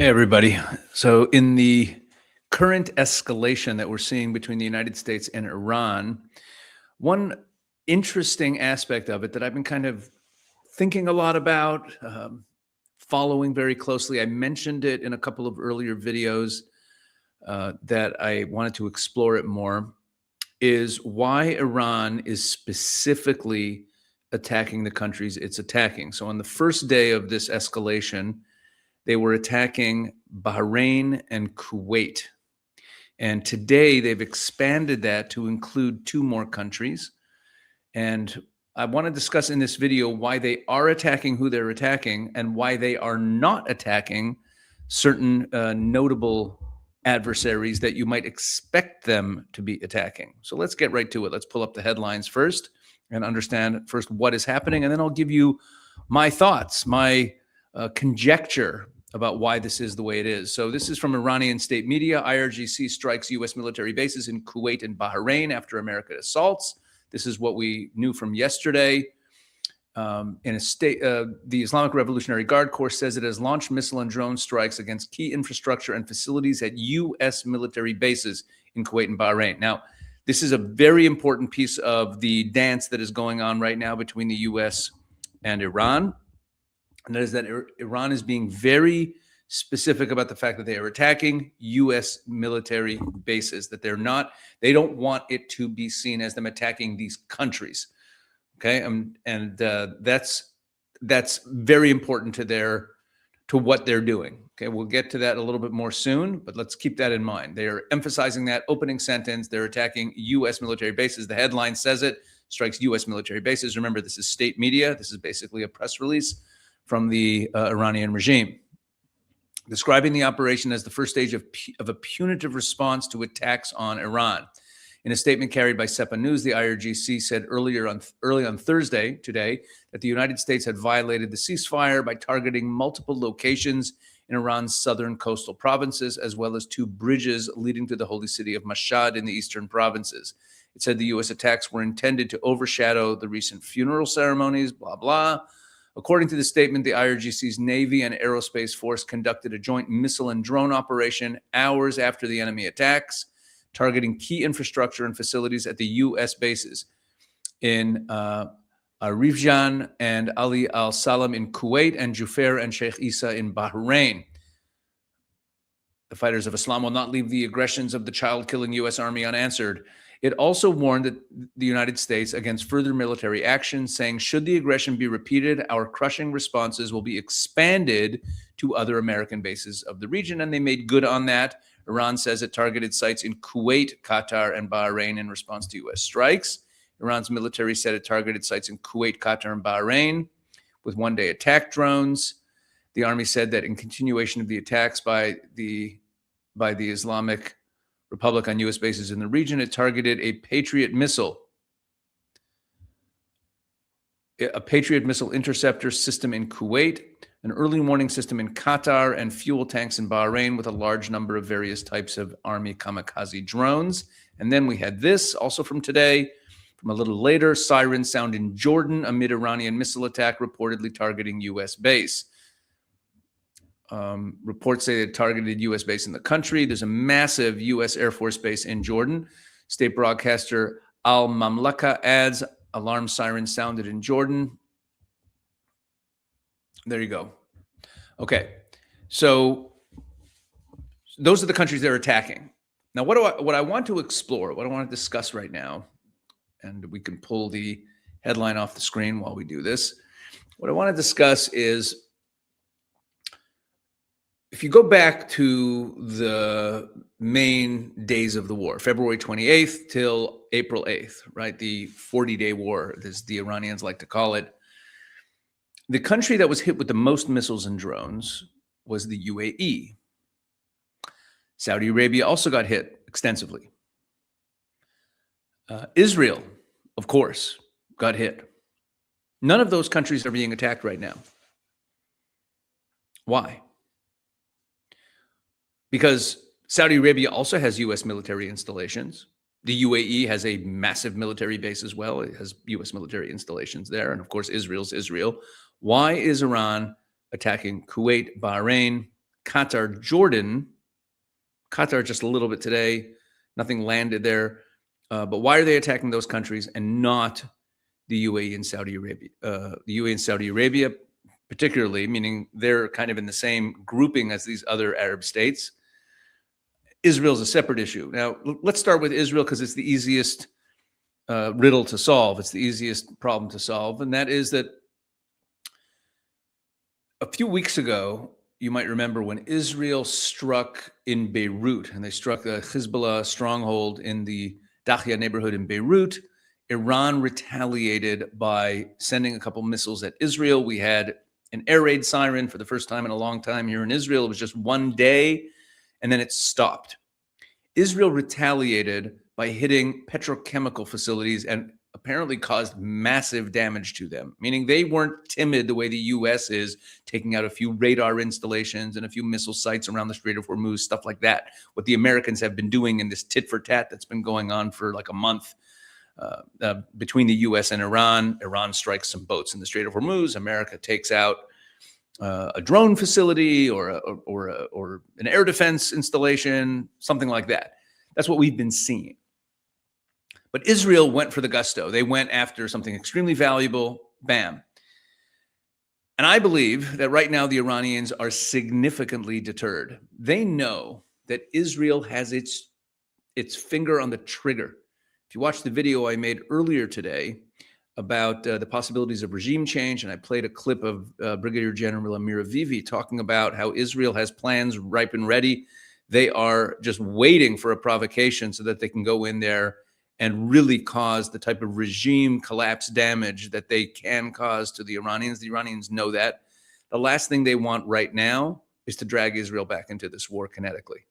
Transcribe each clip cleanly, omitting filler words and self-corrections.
Hey, everybody. So, in the current escalation that we're seeing between the United States and Iran, one interesting aspect of it that I've been kind of thinking a lot about, following very closely, I mentioned it in a couple of earlier videos that I wanted to explore it more, is why Iran is specifically attacking the countries it's attacking. So, on the first day of this escalation, they were attacking Bahrain and Kuwait. And today they've expanded that to include two more countries. And I want to discuss in this video why they are attacking who they're attacking and why they are not attacking certain notable adversaries that you might expect them to be attacking. So let's get right to it. Let's pull up the headlines first and understand first what is happening. And then I'll give you my thoughts, my conjecture about why this is the way it is. So this is from Iranian state media. IRGC strikes U.S. military bases in Kuwait and Bahrain after American assaults. This is what we knew from yesterday. In a state, the Islamic Revolutionary Guard Corps says it has launched missile and drone strikes against key infrastructure and facilities at U.S. military bases in Kuwait and Bahrain. Now, this is a very important piece of the dance that is going on right now between the U.S. and Iran. And that is that Iran is being very specific about the fact that they are attacking U.S. military bases, that they don't want it to be seen as them attacking these countries. Okay. And that's very important to what they're doing. Okay. We'll get to that a little bit more soon, but let's keep that in mind. They are emphasizing that opening sentence. They're attacking U.S. military bases. The headline says it, strikes U.S. military bases. Remember, this is state media. This is basically a press release from the Iranian regime, describing the operation as the first stage of a punitive response to attacks on Iran. In a statement carried by SEPA News, the IRGC said early on Thursday today that the United States had violated the ceasefire by targeting multiple locations in Iran's southern coastal provinces, as well as two bridges leading to the holy city of Mashhad in the eastern provinces. It said the U.S. attacks were intended to overshadow the recent funeral ceremonies, blah, blah. According to the statement, the IRGC's Navy and Aerospace Force conducted a joint missile and drone operation hours after the enemy attacks, targeting key infrastructure and facilities at the U.S. bases in Rifjan and Ali Al Salam in Kuwait and Jufair and Sheikh Isa in Bahrain. The fighters of Islam will not leave the aggressions of the child-killing U.S. Army unanswered. It also warned the United States against further military action, saying, should the aggression be repeated, our crushing responses will be expanded to other American bases of the region. And they made good on that. Iran says it targeted sites in Kuwait, Qatar, and Bahrain in response to U.S. strikes. Iran's military said it targeted sites in Kuwait, Qatar, and Bahrain with one-day attack drones. The army said that in continuation of the attacks by the Islamic Republic on U.S. bases in the region, it targeted a Patriot missile interceptor system in Kuwait, an early warning system in Qatar, and fuel tanks in Bahrain with a large number of various types of Army kamikaze drones. And then we had this also from today, from a little later, sirens sound in Jordan amid Iranian missile attack reportedly targeting U.S. base. Reports say they targeted U.S. base in the country. There's a massive U.S. Air Force base in Jordan. State broadcaster Al Mamlaka adds, alarm sirens sounded in Jordan. There you go. Okay, so those are the countries they're attacking. Now, what I want to explore, what I want to discuss right now, and we can pull the headline off the screen while we do this. What I want to discuss is, if you go back to the main days of the war, February 28th till April 8th, right? The 40-day war, as the Iranians like to call it. The country that was hit with the most missiles and drones was the UAE. Saudi Arabia also got hit extensively. Israel, of course, got hit. None of those countries are being attacked right now. Why? Because Saudi Arabia also has U.S. military installations. The UAE has a massive military base as well. It has U.S. military installations there. And of course, Israel's Israel. Why is Iran attacking Kuwait, Bahrain, Qatar, Jordan. Qatar just a little bit today. Nothing landed there. But why are they attacking those countries and not the UAE and Saudi Arabia? The UAE and Saudi Arabia, particularly, meaning they're kind of in the same grouping as these other Arab states. Israel's a separate issue. Now, let's start with Israel because it's the easiest riddle to solve. It's the easiest problem to solve. And that is that a few weeks ago, you might remember when Israel struck in Beirut, and they struck a Hezbollah stronghold in the Dahya neighborhood in Beirut. Iran retaliated by sending a couple missiles at Israel. We had an air raid siren for the first time in a long time here in Israel. It was just one day, and then it stopped. Israel retaliated by hitting petrochemical facilities and apparently caused massive damage to them, meaning they weren't timid the way the U.S. is, taking out a few radar installations and a few missile sites around the Strait of Hormuz, stuff like that. What the Americans have been doing in this tit for tat that's been going on for like a month between the U.S. and Iran. Iran strikes some boats in the Strait of Hormuz. America takes out a drone facility or an air defense installation, something like that. That's what we've been seeing. But Israel went for the gusto. They went after something extremely valuable, bam. And I believe that right now the Iranians are significantly deterred. They know that Israel has its finger on the trigger. If you watch the video I made earlier today about the possibilities of regime change, and I played a clip of Brigadier General Amir Avivi talking about how Israel has plans ripe and ready. They are just waiting for a provocation so that they can go in there and really cause the type of regime collapse damage that they can cause to the Iranians. The Iranians know that. The last thing they want right now is to drag Israel back into this war kinetically.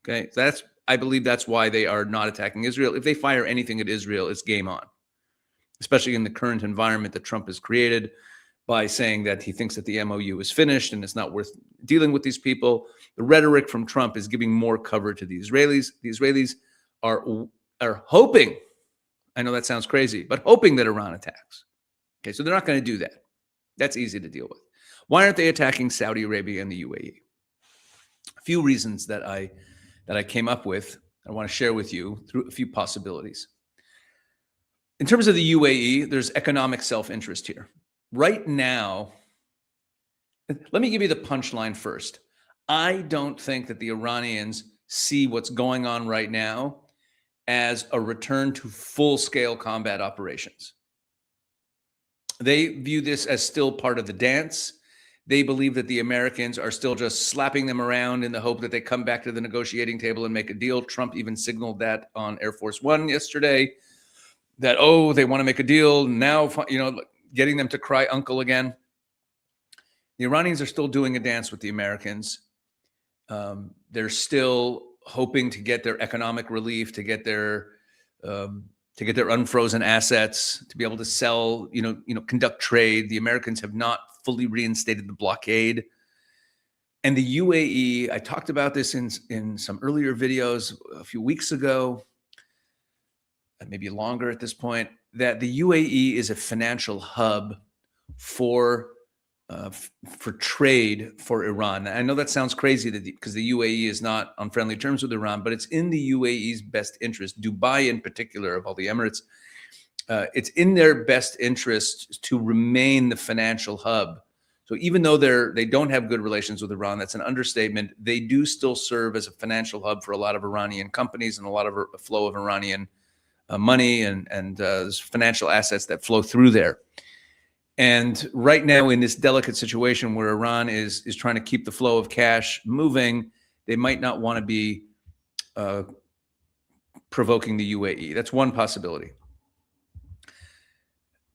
Okay, so I believe that's why they are not attacking Israel. If they fire anything at Israel, it's game on, especially in the current environment that Trump has created by saying that he thinks that the MOU is finished and it's not worth dealing with these people. The rhetoric from Trump is giving more cover to the Israelis. The Israelis are hoping, I know that sounds crazy, but hoping that Iran attacks. Okay, so they're not going to do that. That's easy to deal with. Why aren't they attacking Saudi Arabia and the UAE? A few reasons that I came up with, I want to share with you through a few possibilities. In terms of the UAE, there's economic self-interest here. Right now, let me give you the punchline first. I don't think that the Iranians see what's going on right now as a return to full-scale combat operations. They view this as still part of the dance. They believe that the Americans are still just slapping them around in the hope that they come back to the negotiating table and make a deal. Trump even signaled that on Air Force One yesterday, that, oh, they want to make a deal now, getting them to cry uncle again. The Iranians are still doing a dance with the Americans. They're still hoping to get their economic relief, to get their unfrozen assets, to be able to sell, conduct trade. The Americans have not fully reinstated the blockade. And the UAE, I talked about this in some earlier videos a few weeks ago, maybe longer at this point, that the UAE is a financial hub for trade for Iran. I know that sounds crazy because the UAE is not on friendly terms with Iran, but it's in the UAE's best interest. Dubai in particular, of all the Emirates, it's in their best interest to remain the financial hub. So even though they don't have good relations with Iran, that's an understatement. They do still serve as a financial hub for a lot of Iranian companies and a lot of a flow of Iranian money and financial assets that flow through there. And right now, in this delicate situation where Iran is trying to keep the flow of cash moving, they might not want to be provoking the UAE. That's one possibility.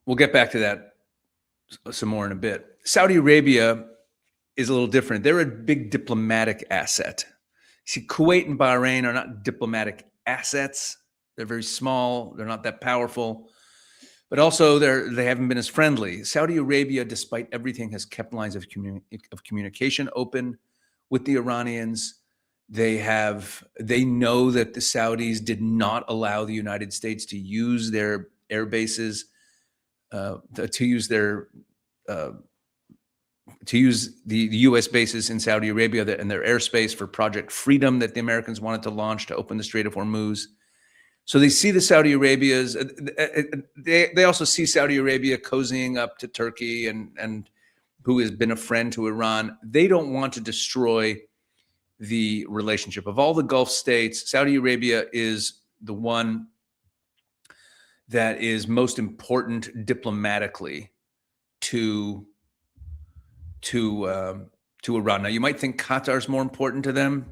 We'll get back to that some more in a bit. Saudi Arabia is a little different. They're a big diplomatic asset. See, Kuwait and Bahrain are not diplomatic assets. They're very small. They're not that powerful. But also, they haven't been as friendly. Saudi Arabia, despite everything, has kept lines of communication open with the Iranians. They know that the Saudis did not allow the United States to use their air bases, to use their to use the U.S. bases in Saudi Arabia and their airspace for Project Freedom that the Americans wanted to launch to open the Strait of Hormuz. So they see the Saudi Arabias. They also see Saudi Arabia cozying up to Turkey and who has been a friend to Iran. They don't want to destroy the relationship. Of all the Gulf states, Saudi Arabia is the one that is most important diplomatically to Iran. Now, you might think Qatar is more important to them.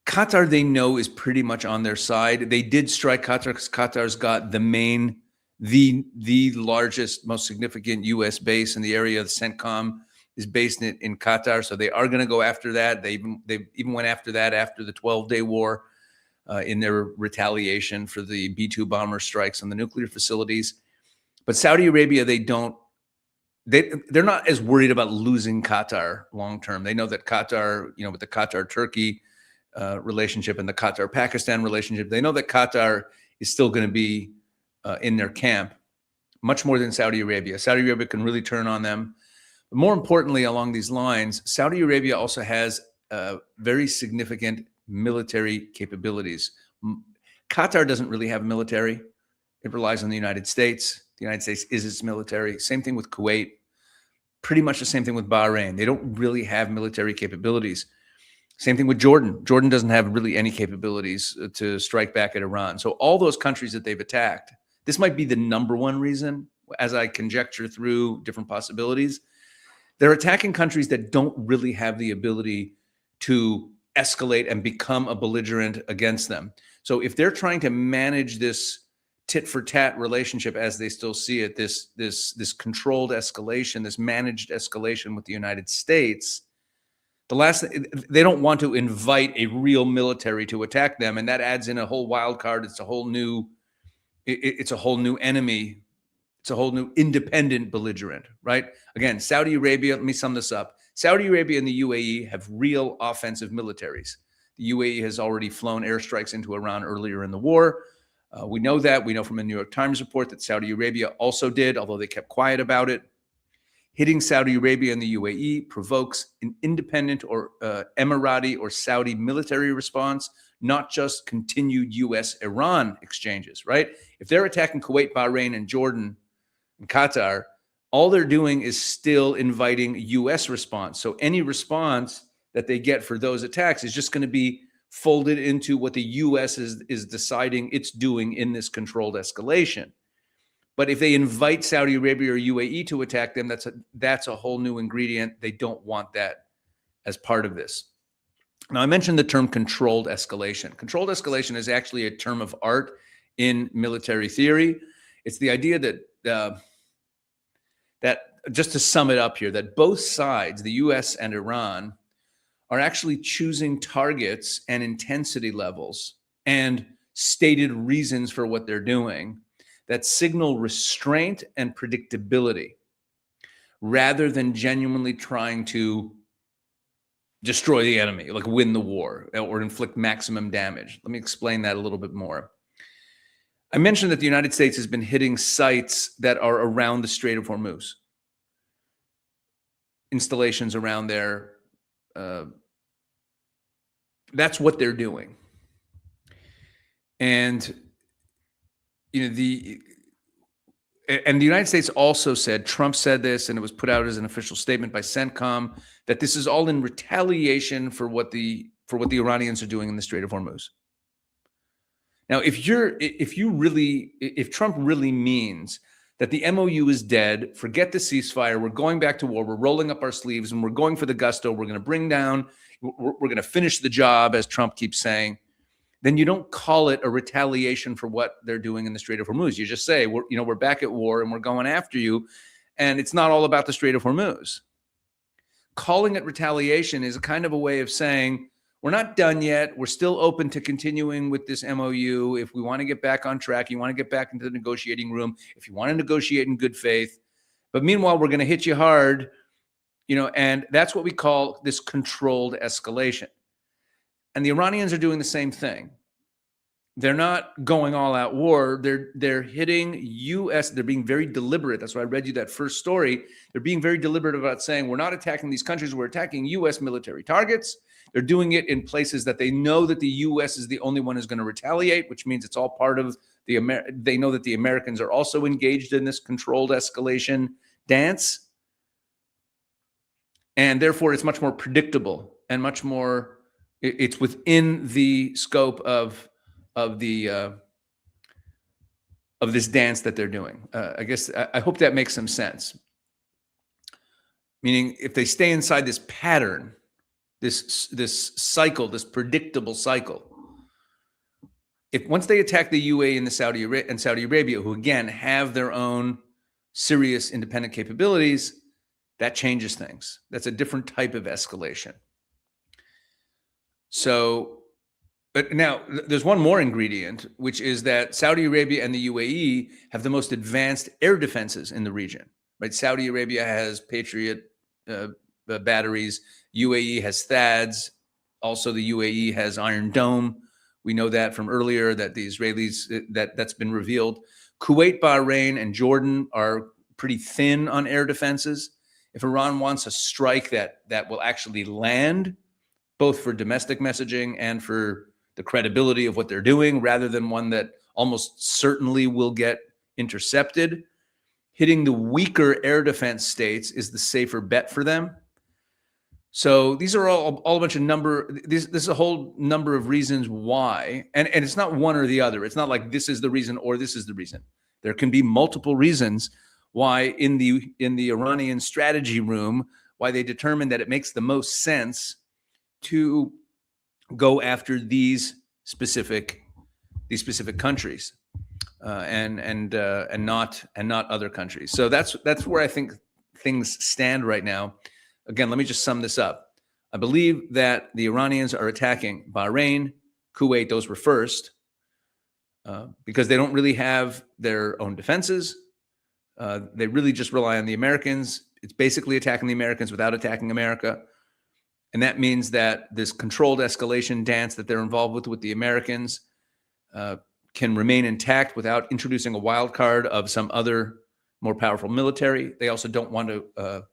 Qatar, they know, is pretty much on their side. They did strike Qatar because Qatar's got the largest, most significant U.S. base in the area. The CENTCOM is based in Qatar, so they are going to go after that. They even went after that after the 12-day war in their retaliation for the B-2 bomber strikes on the nuclear facilities. But Saudi Arabia, they're not as worried about losing Qatar long term. They know that Qatar, with the Qatar-Turkey relationship and the Qatar-Pakistan relationship, they know that Qatar is still going to be in their camp much more than Saudi Arabia. Saudi Arabia can really turn on them. But more importantly, along these lines, Saudi Arabia also has very significant military capabilities. Qatar doesn't really have a military. It relies on the United States. The United States is its military. Same thing with Kuwait. Pretty much the same thing with Bahrain. They don't really have military capabilities. Same thing with Jordan. Jordan doesn't have really any capabilities to strike back at Iran. So all those countries that they've attacked, this might be the number one reason, as I conjecture through different possibilities. They're attacking countries that don't really have the ability to escalate and become a belligerent against them. So if they're trying to manage this tit for tat relationship as they still see it, this controlled escalation, this managed escalation with the United States, they don't want to invite a real military to attack them, and that adds in a whole wild card. It's a whole new enemy. It's a whole new independent belligerent, right? Again, Saudi Arabia, let me sum this up. Saudi Arabia and the UAE have real offensive militaries. The UAE has already flown airstrikes into Iran earlier in the war. We know that. We know from a New York Times report that Saudi Arabia also did, although they kept quiet about it. Hitting Saudi Arabia and the UAE provokes an independent or Emirati or Saudi military response, not just continued U.S.-Iran exchanges, right? If they're attacking Kuwait, Bahrain, and Jordan and Qatar, all they're doing is still inviting U.S. response. So any response that they get for those attacks is just going to be folded into what the U.S. is deciding it's doing in this controlled escalation. But if they invite Saudi Arabia or UAE to attack them, that's a whole new ingredient. They don't want that as part of this. Now, I mentioned the term controlled escalation. Controlled escalation is actually a term of art in military theory. It's the idea that just to sum it up here, that both sides, the U.S. and Iran, are actually choosing targets and intensity levels and stated reasons for what they're doing that signal restraint and predictability rather than genuinely trying to destroy the enemy, like win the war or inflict maximum damage. Let me explain that a little bit more. I mentioned that the United States has been hitting sites that are around the Strait of Hormuz, installations around there. That's what they're doing. And the United States also said, Trump said this, and it was put out as an official statement by CENTCOM, that this is all in retaliation for what the Iranians are doing in the Strait of Hormuz. Now, if Trump really means that the MOU is dead, forget the ceasefire, we're going back to war, we're rolling up our sleeves, and we're going for the gusto, we're going to bring down, we're going to finish the job, as Trump keeps saying, then you don't call it a retaliation for what they're doing in the Strait of Hormuz. You just say, we're back at war and we're going after you, and it's not all about the Strait of Hormuz. Calling it retaliation is a kind of a way of saying, we're not done yet. We're still open to continuing with this MOU. If we want to get back on track, you want to get back into the negotiating room, if you want to negotiate in good faith. But meanwhile, we're going to hit you hard, and that's what we call this controlled escalation. And the Iranians are doing the same thing. they're not going all out war. They're hitting U.S. They're being very deliberate. That's why I read you that first story. They're being very deliberate about saying we're not attacking these countries. We're attacking U.S. military targets. They're doing it in places that they know that the U.S. is the only one who's going to retaliate, which means it's all part of the they know that the Americans are also engaged in this controlled escalation dance, and therefore it's much more predictable and much more. It's within the scope of this dance that they're doing. I guess I hope that makes some sense. Meaning, if they stay inside this pattern, this cycle, this predictable cycle, if once they attack the UAE and Saudi Arabia, who again have their own serious independent capabilities, that changes things. That's a different type of escalation. So. But now there's one more ingredient, which is that Saudi Arabia and the UAE have the most advanced air defenses in the region, right? Saudi Arabia has Patriot batteries. UAE has THAADs. Also, the UAE has Iron Dome. We know that from earlier that the Israelis, that's been revealed. Kuwait, Bahrain, and Jordan are pretty thin on air defenses. If Iran wants a strike that will actually land, both for domestic messaging and for the credibility of what they're doing, rather than one that almost certainly will get intercepted, hitting the weaker air defense states is the safer bet for them. So these are all a bunch of this is a whole number of reasons why, and it's not one or the other. It's not like this is the reason or this is the reason. There can be multiple reasons why in the Iranian strategy room, why they determine that it makes the most sense to go after these specific countries and not other countries. So that's where I think things stand right now. Again, let me just sum this up. I believe that the Iranians are attacking Bahrain, Kuwait. Those were first because they don't really have their own defenses. They really just rely on the Americans. It's basically attacking the Americans without attacking America. And that means that this controlled escalation dance that they're involved with the Americans can remain intact without introducing a wild card of some other more powerful military. They also don't want to,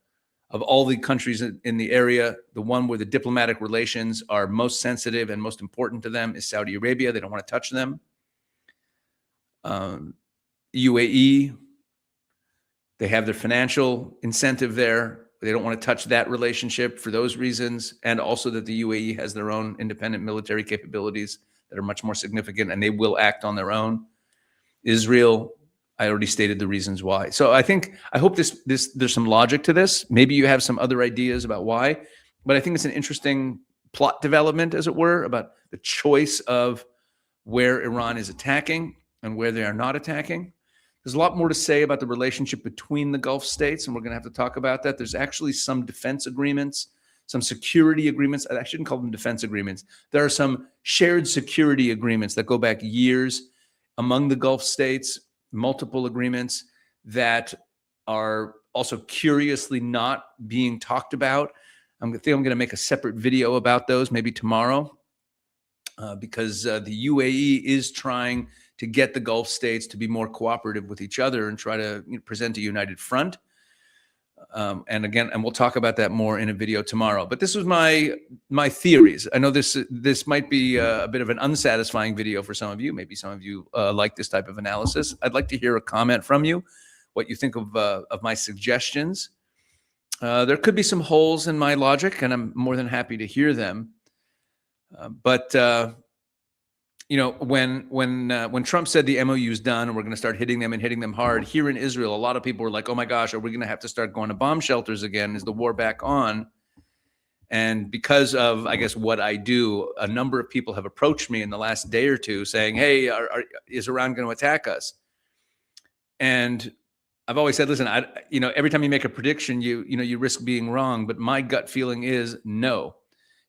of all the countries in the area, the one where the diplomatic relations are most sensitive and most important to them is Saudi Arabia. They don't want to touch them. UAE, they have their financial incentive there. They don't want to touch that relationship for those reasons, and also that the UAE has their own independent military capabilities that are much more significant, and they will act on their own. Israel, I already stated the reasons why. So I hope there's some logic to this. Maybe you have some other ideas about why, but I think it's an interesting plot development, as it were, about the choice of where Iran is attacking and where they are not attacking. There's a lot more to say about the relationship between the Gulf states, and we're going to have to talk about that. There's actually some defense agreements, some security agreements. I shouldn't call them defense agreements. There are some shared security agreements that go back years among the Gulf states, multiple agreements that are also curiously not being talked about. I think I'm going to make a separate video about those maybe tomorrow because the UAE is trying to get the Gulf states to be more cooperative with each other and try to present a united front. And we'll talk about that more in a video tomorrow. But this was my theories. I know this might be a bit of an unsatisfying video for some of you. Maybe some of you like this type of analysis. I'd like to hear a comment from you, what you think of my suggestions. There could be some holes in my logic, and I'm more than happy to hear them. When Trump said the MOU is done and we're going to start hitting them hard, here in Israel, a lot of people were like, oh my gosh, are we going to have to start going to bomb shelters again? Is the war back on? And because of, I guess, what I do, a number of people have approached me in the last day or two saying, hey, is Iran going to attack us? And I've always said, listen, every time you make a prediction, you risk being wrong. But my gut feeling is no.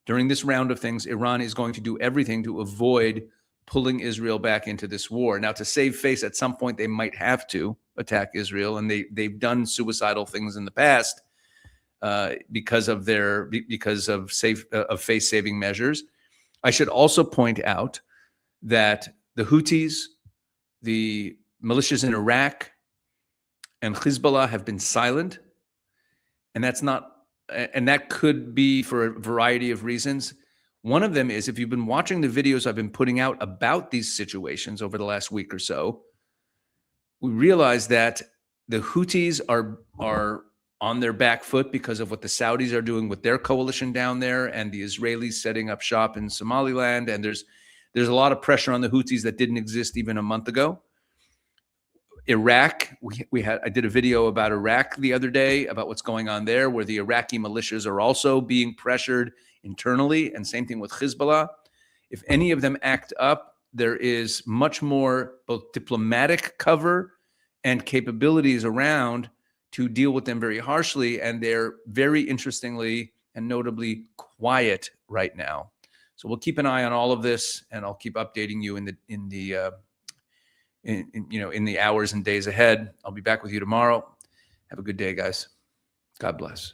During this round of things, Iran is going to do everything to avoid pulling Israel back into this war. Now, to save face, at some point they might have to attack Israel, and they've done suicidal things in the past because of face-saving measures. I should also point out that the Houthis, the militias in Iraq, and Hezbollah have been silent. And that could be for a variety of reasons. One of them is, if you've been watching the videos I've been putting out about these situations over the last week or so, we realize that the Houthis are on their back foot because of what the Saudis are doing with their coalition down there, and the Israelis setting up shop in Somaliland. And there's a lot of pressure on the Houthis that didn't exist even a month ago. Iraq, I did a video about Iraq the other day about what's going on there, where the Iraqi militias are also being pressured internally, and same thing with Hezbollah. If any of them act up, there is much more both diplomatic cover and capabilities around to deal with them very harshly, and they're very interestingly and notably quiet right now. So we'll keep an eye on all of this, and I'll keep updating you in the hours and days ahead. I'll be back with you tomorrow. Have a good day, guys. God bless.